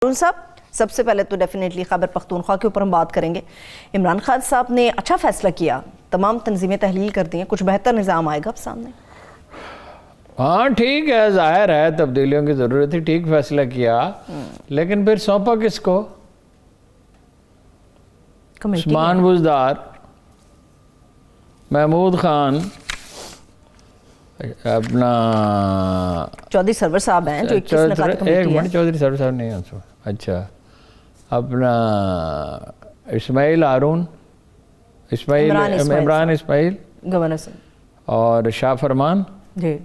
صاحب سب سے پہلے تو ڈیفینیٹلی خیبر پختونخوا کے اوپر ہم بات کریں گے۔ عمران خان صاحب نے اچھا فیصلہ کیا، تمام تنظیمیں تحلیل کر دی ہیں، کچھ بہتر نظام آئے گا اب سامنے۔ ہاں ٹھیک ہے، ظاہر ہے تبدیلیوں کی ضرورت تھی، ٹھیک فیصلہ کیا، لیکن پھر سونپا کس کو؟ عثمان بزدار، محمود خان، اپنا چودھری سرور صاحب ہیں جو 21 نکاتی کمیٹی ہے۔ ایک منٹ، چودھری سرور صاحب نہیں ہیں، اچھا اپنا اسماعیل ہارون، عمران اسماعیل، گورنر سے، اور شاہ فرمان جی،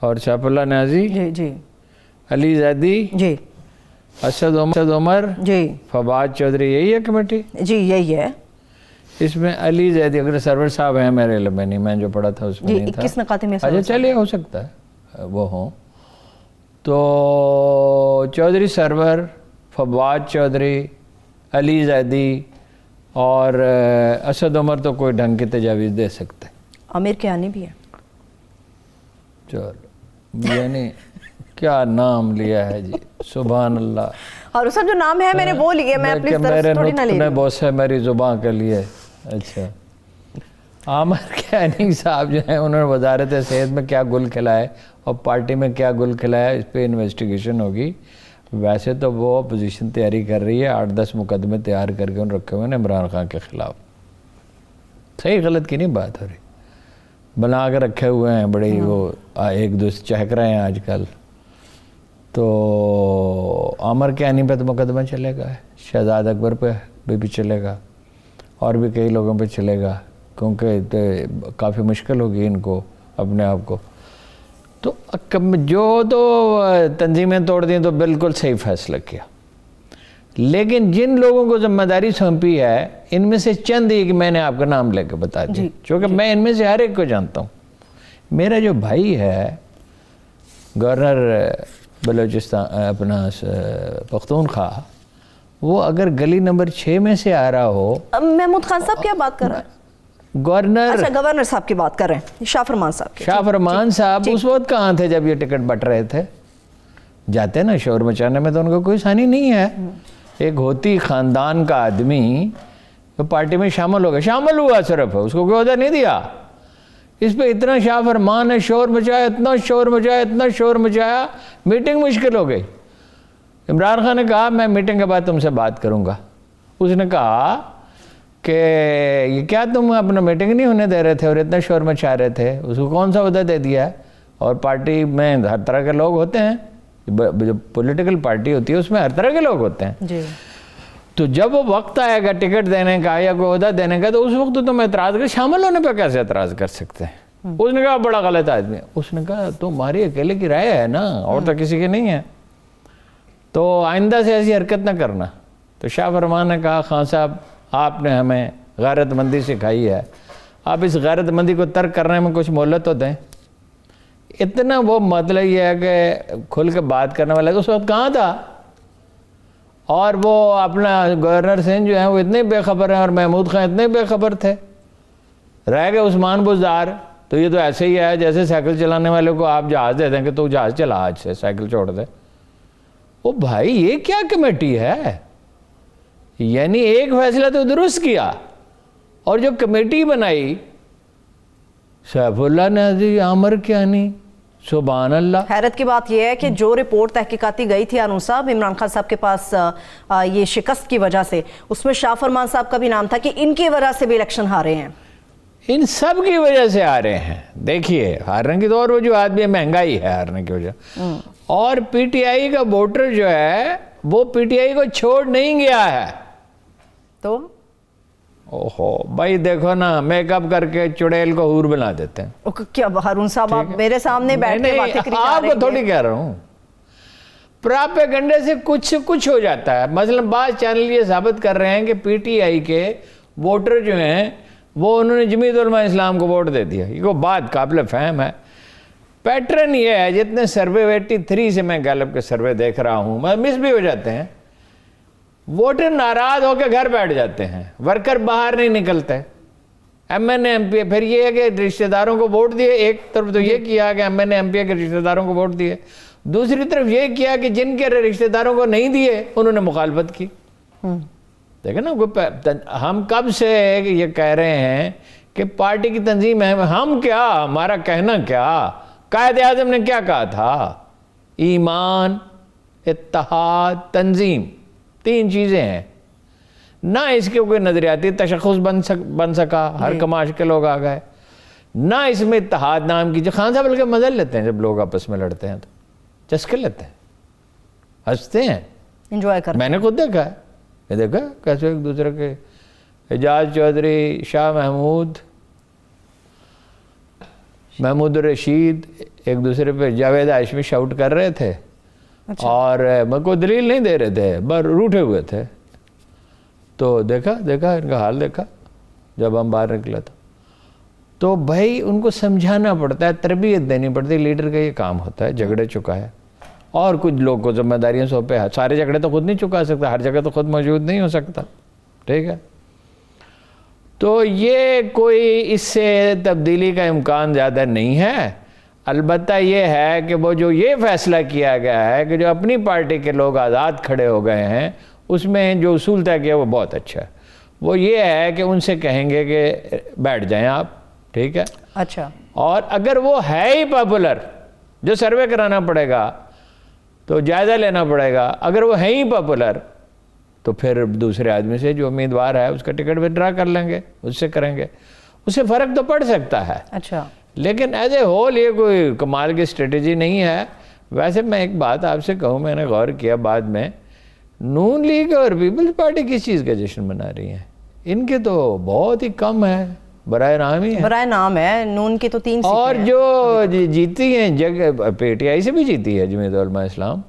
اور سیف اللہ نیازی، جی جی علی زیدی، جی، اسد عمر، جی فواد چودھری، یہی ہے کمیٹی؟ جی یہی ہے اس میں علی زیدی اگر سرور صاحب ہیں میرے علم میں نہیں، میں جو پڑھا تھا اس میں جی، نہیں تھا۔ 21 نکاتی میں اچھا چلیے، ہو سکتا ہے وہ ہوں۔ تو چودھری سرور، فواد چودھری، علی زیدی اور اسد عمر تو کوئی ڈھنگ کی تجاویز دے سکتے ہیں۔ عامر کیانی بھی ہے۔ چلو، یعنی کیا نام لیا ہے جی، سبحان اللہ۔ اور اس کا جو نام ہے میں نے وہ لیا، میں اپنی طرف سے تھوڑی نہ لے رہی ہوں۔ بہت سے میری زبان کے لیے۔ اچھا، عامر کیانی صاحب جو ہیں، انہوں نے وزارت صحت میں کیا گل کھلائے اور پارٹی میں کیا گل کھلایا، اس پہ انویسٹیگیشن ہوگی۔ ویسے تو وہ اپوزیشن تیاری کر رہی ہے، 8-10 مقدمے تیار کر کے انہوں رکھے ہوئے ہیں عمران خان کے خلاف۔ صحیح غلط کی نہیں بات ہو رہی، بنا کے رکھے ہوئے ہیں، بڑی وہ ایک دوسرے چہک رہے ہیں آج کل۔ تو عامر کیانی پہ تو مقدمہ چلے گا، شہزاد اکبر پہ بھی چلے گا، اور بھی کئی لوگوں پہ چلے گا، کیونکہ کافی مشکل ہوگی ان کو اپنے آپ کو۔ تو جو تو تنظیمیں توڑ دیں تو بالکل صحیح فیصلہ کیا، لیکن جن لوگوں کو ذمہ داری سونپی ہے، ان میں سے چند ہی کہ میں نے آپ کا نام لے کے بتا دیا، چونکہ میں ان میں سے ہر ایک کو جانتا ہوں۔ میرا جو بھائی ہے گورنر بلوچستان، اپنا پختونخوا، وہ اگر گلی نمبر 6 میں سے آ رہا ہو۔ محمود خان صاحب کیا بات کر رہے ہیں؟ گورنر صاحب کی بات کر رہے ہیں، شاہ فرمان صاحب کی۔ شاہ فرمان صاحب اس وقت کہاں تھے جب یہ ٹکٹ بٹ رہے تھے؟ جاتے نا شور مچانے میں، تو ان کو کوئی ثانی نہیں ہے۔ ایک ہوتی خاندان کا آدمی جو پارٹی میں شامل ہو گیا، شامل ہوا صرف، اس کو کوئی عہدہ نہیں دیا۔ اس پہ اتنا شاہ فرمان نے شور مچایا، اتنا شور مچایا، اتنا شور مچایا، میٹنگ مشکل ہو گئی۔ عمران خان نے کہا میں میٹنگ کے بعد تم سے بات کروں گا۔ اس نے کہا کہ یہ کیا تم اپنا میٹنگ نہیں ہونے دے رہے تھے اور اتنا شور مچا رہے تھے؟ اس کو کون سا عہدہ دے دیا ہے؟ اور پارٹی میں ہر طرح کے لوگ ہوتے ہیں، جو پولیٹیکل پارٹی ہوتی ہے اس میں ہر طرح کے لوگ ہوتے ہیں۔ جی، تو جب وہ وقت آئے گا ٹکٹ دینے کا یا کوئی عہدہ دینے کا، تو اس وقت تو تم اعتراض کر، شامل ہونے پہ کیسے اعتراض کر سکتے ہیں؟ اس نے کہا بڑا غلط آدمی ہے۔ اس نے کہا تمہاری اکیلے کی رائے ہے نا، اور تو کسی کی نہیں ہے، تو آئندہ سے ایسی حرکت نہ کرنا۔ تو شاہ فرمان نے کہا خان صاحب آپ نے ہمیں غیرت مندی سکھائی ہے، آپ اس غیرت مندی کو ترک کرنے میں کچھ مہلت تو دیں۔ اتنا وہ مطلب یہ ہے کہ کھل کے بات کرنے والا اس وقت کہاں تھا؟ اور وہ اپنا گورنر سنگھ جو ہیں وہ اتنے بے خبر ہیں، اور محمود خان اتنے بے خبر تھے۔ رہ گئے عثمان بزدار، تو یہ تو ایسے ہی ہے جیسے سائیکل چلانے والے کو آپ جہاز دے دیں کہ تو جہاز چلا، آج سے سائیکل چھوڑ دے۔ وہ بھائی یہ کیا کمیٹی ہے؟ یعنی ایک فیصلہ تو درست کیا، اور جو کمیٹی بنائی سیف اللہ نیازی، عامر کیانی، سبحان اللہ۔ حیرت کی بات یہ ہے کہ جو رپورٹ تحقیقاتی گئی تھی ہارون صاحب عمران خان صاحب کے پاس یہ شکست کی وجہ سے، اس میں شاہ فرمان صاحب کا بھی نام تھا کہ ان کی وجہ سے بھی الیکشن ہارے ہیں۔ ان سب کی وجہ سے ہارے ہیں۔ دیکھیے ہارنے کی تو اور وجوہات بھی ہے، مہنگائی ہے ہارنے کی وجہ، اور پی ٹی آئی کا ووٹر جو ہے وہ پی ٹی آئی کو چھوڑ نہیں گیا ہے۔ تو اوہو بھائی دیکھو نا، میک اپ کر کے چڑیل کو حور بنا دیتے ہیں۔ کیا ہارون صاحب آپ میرے سامنے بیٹھ کے باتیں کری جا رہے ہیں؟ آپ کو تھوڑی کہہ رہا ہوں، پراپیگنڈے سے کچھ ہو جاتا ہے۔ مثلا بعض چینل یہ ثابت کر رہے ہیں کہ پی ٹی آئی کے ووٹر جو ہیں وہ انہوں نے جمعیت علماء اسلام کو ووٹ دے دیا۔ یہ کو بات قابل فہم ہے۔ پیٹرن یہ ہے، جتنے سروے 83 سے میں گیلپ کے سروے دیکھ رہا ہوں، مس بھی ہو جاتے ہیں، ووٹر ناراض ہو کے گھر بیٹھ جاتے ہیں، ورکر باہر نہیں نکلتے۔ M N A M P A, پھر یہ ہے کہ رشتہ داروں کو ووٹ دیے، ایک طرف تو یہ کیا کہ M N A M P A کے رشتہ داروں کو ووٹ دیے، دوسری طرف یہ کیا کہ جن کے رشتہ داروں کو نہیں دیے انہوں نے مخالفت کی. دیکھیں نا, ہم کب سے یہ کہہ رہے ہیں کہ پارٹی کی تنظیم ہے, ہم کیا, ہمارا کہنا کیا, قائد اعظم نے کیا کہا تھا, ایمان, اتحاد, تنظیم, 3 چیزیں ہیں. نہ اس کے کوئی نظریاتی تشخص بن سکا, ہر کماش کے لوگ آ گئے, نہ اس میں اتحاد نام کی. جو خان صاحب بلکہ مزہ لیتے ہیں جب لوگ آپس میں لڑتے ہیں تو چسکے لیتے ہیں, ہنستے ہیں, انجوائے کرتے ہیں. میں نے خود دیکھا ہے, یہ دیکھا کیسے ایک دوسرے کے, اعجاز چودھری, شاہ محمود الرشید ایک دوسرے پہ جاوید ہاشمی شاؤٹ کر رہے تھے, اور میں کوئی دلیل نہیں دے رہے تھے, بس روٹھے ہوئے تھے. تو دیکھا ان کا حال دیکھا جب ہم باہر نکلا تھا. تو بھائی ان کو سمجھانا پڑتا ہے, تربیت دینی پڑتی ہے, لیڈر کا یہ کام ہوتا ہے. جھگڑے چکا ہے اور کچھ لوگ کو ذمہ داریاں سونپے, سارے جھگڑے تو خود نہیں چکا سکتا, ہر جگہ تو خود موجود نہیں ہو سکتا, ٹھیک ہے. تو یہ کوئی اس سے تبدیلی کا امکان زیادہ نہیں ہے. البتہ یہ ہے کہ وہ جو یہ فیصلہ کیا گیا ہے کہ جو اپنی پارٹی کے لوگ آزاد کھڑے ہو گئے ہیں, اس میں جو اصول طے کیا وہ بہت اچھا ہے. وہ یہ ہے کہ ان سے کہیں گے کہ بیٹھ جائیں آپ, ٹھیک ہے. اچھا, اور اگر وہ ہے ہی پاپولر, جو سروے کرانا پڑے گا تو جائزہ لینا پڑے گا, اگر وہ ہے ہی پاپولر تو پھر دوسرے آدمی سے جو امیدوار ہے اس کا ٹکٹ وڈرا کر لیں گے, اس سے کریں گے. اس سے فرق تو پڑ سکتا ہے. اچھا, لیکن ایز اے ہول یہ کوئی کمال کی اسٹریٹجی نہیں ہے. ویسے میں ایک بات آپ سے کہوں, میں نے غور کیا بعد میں, نون لیگ اور پیپلز پارٹی کس چیز کا جشن منا رہی ہیں؟ ان کے تو بہت ہی کم ہے, برائے نام ہی ہے. برائے نام ہے. نون کی تو 3 سیٹیں اور جو جیتی ہیں جگہ پی ٹی آئی سے بھی جیتی ہے, جمعیت علماء اسلام,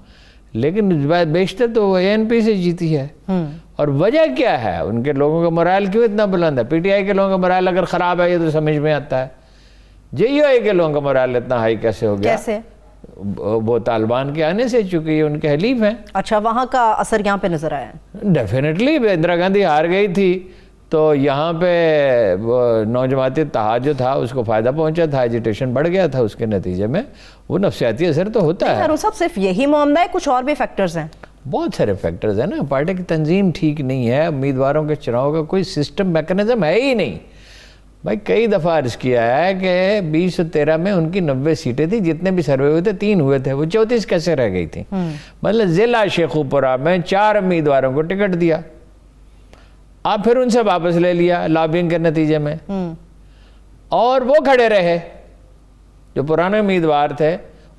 لیکن بیشتر تو وہ اے این پی سے جیتی ہے. اور وجہ کیا ہے؟ ان کے لوگوں کا مرائل کیوں اتنا بلند ہے؟ پی ٹی آئی کے لوگوں کا مرائل اگر خراب ہے یہ تو سمجھ میں آتا ہے, جے یو آئی کے لوگوں کا مرائل اتنا ہائی کیسے ہو گیا؟ کیسے؟ وہ طالبان کے آنے سے, چونکہ یہ ان کے حلیف ہیں. اچھا, وہاں کا اثر یہاں پہ نظر آیا؟ ڈیفینیٹلی اندرا گاندھی ہار گئی تھی تو یہاں پہ وہ نوجماعتی اتحاد جو تھا اس کو فائدہ پہنچا تھا, ایجیٹیشن بڑھ گیا تھا, اس کے نتیجے میں وہ نفسیاتی اثر تو ہوتا ہے. صاحب صرف یہی معاملہ ہے, کچھ اور بھی فیکٹرز ہیں؟ بہت سارے فیکٹرز ہیں نا. پارٹی کی تنظیم ٹھیک نہیں ہے, امیدواروں کے چناؤ کا کوئی سسٹم میکنزم ہے ہی نہیں. بھائی کئی دفعہ عرض کیا ہے کہ 2013 میں ان کی 90 سیٹیں تھیں, جتنے بھی سروے ہوئے تھے 3 ہوئے تھے, وہ 34 کیسے رہ گئی تھیں؟ مطلب ضلع شیخوپورہ میں 4 امیدواروں کو ٹکٹ دیا, آپ پھر ان سے واپس لے لیا لابنگ کے نتیجے میں, اور وہ کھڑے رہے جو پرانے امیدوار تھے,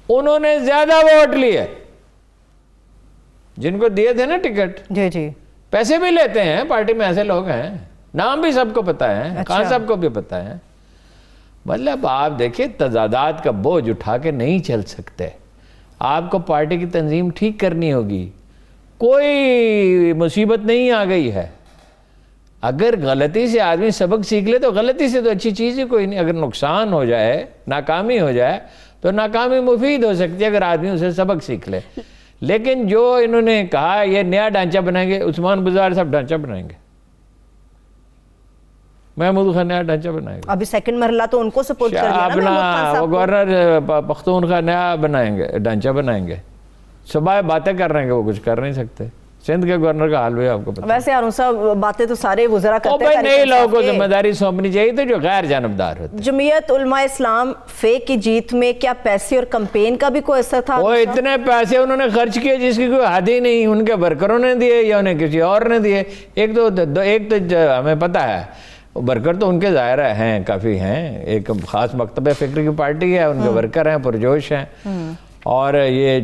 انہوں نے زیادہ ووٹ لیے. جن کو دیے تھے نا ٹکٹ, جی جی, پیسے بھی لیتے ہیں پارٹی میں, ایسے لوگ ہیں, نام بھی سب کو پتہ ہے, خان صاحب کو بھی پتہ ہے. مطلب آپ دیکھیں تضادات کا بوجھ اٹھا کے نہیں چل سکتے. آپ کو پارٹی کی تنظیم ٹھیک کرنی ہوگی, کوئی مصیبت نہیں آ گئی ہے. اگر غلطی سے آدمی سبق سیکھ لے تو غلطی سے تو اچھی چیز ہی کوئی نہیں. اگر نقصان ہو جائے, ناکامی ہو جائے تو ناکامی مفید ہو سکتی ہے اگر آدمی اسے سبق سیکھ لے. لیکن جو انہوں نے کہا یہ نیا ڈھانچہ بنائیں گے, عثمان بزار صاحب ڈھانچہ بنائیں گے, محمود خان نیا ڈھانچہ بنائیں گے, ابھی سیکنڈ مرحلہ تو ان کو سپورٹ کر دیا نا محمود خان صاحب کو. گورنر پختونخوا نیا بنائیں گے, ڈھانچہ بنائیں گے. صبح باتیں کر رہے ہیں کہ وہ کچھ کر نہیں سکتے. سندھ کے گورنر کا حال بھی آپ کو پتہ ہے. ویسے ارون صاحب باتیں تو سارے وزراء کرتے ہیں, نئے لوگوں کو ذمہ داری سونپنی چاہیے تو جو غیر جانبدار ہوتے. جمعیت علماء اسلام فیک کی جیت میں کیا پیسے اور کمپین کا بھی کوئی اثر تھا؟ وہ اتنے پیسے انہوں نے خرچ کیے جس کی کوئی حد ہی نہیں. ان کے ورکروں نے دیے یا انہیں کسی اور نے دیے. ایک تو ہمیں پتہ ہے ورکر تو ان کے ظاہر ہیں, کافی ہیں. ایک خاص مکتب فکر کی پارٹی ہے, ان کے ورکر ہیں, پرجوش ہیں. اور یہ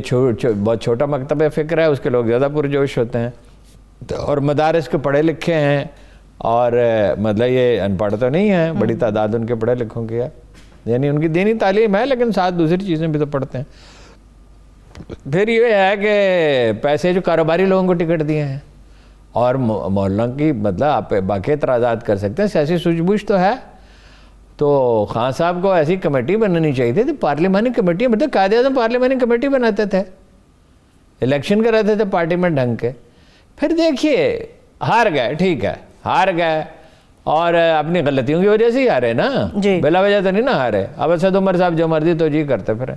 بہت چھوٹا مکتب فکر ہے, اس کے لوگ زیادہ پرجوش ہوتے ہیں. اور مدارس کے پڑھے لکھے ہیں, اور مطلب یہ ان پڑھ تو نہیں ہیں, بڑی تعداد ان کے پڑھے لکھوں کی ہے, یعنی ان کی دینی تعلیم ہے لیکن ساتھ دوسری چیزیں بھی تو پڑھتے ہیں. پھر یہ ہے کہ پیسے جو کاروباری لوگوں کو ٹکٹ دیے ہیں, اور محلہ کی مطلب آپ باقی اعتراضات کر سکتے ہیں, سیاسی سوجھ بوجھ تو ہے. تو خان صاحب کو ایسی کمیٹی بنانی چاہیے تھی, پارلیمانی کمیٹی, مطلب قائد اعظم پارلیمانی کمیٹی بناتے تھے, الیکشن کراتے تھے پارٹی میں ڈھنگ کے. پھر دیکھیے ہار گئے, ٹھیک ہے ہار گئے, اور اپنی غلطیوں کی وجہ سے ہی ہارے نا, بلا وجہ تو نہیں نا ہارے. اب اسد عمر صاحب جو مرضی تو جی کرتے پھر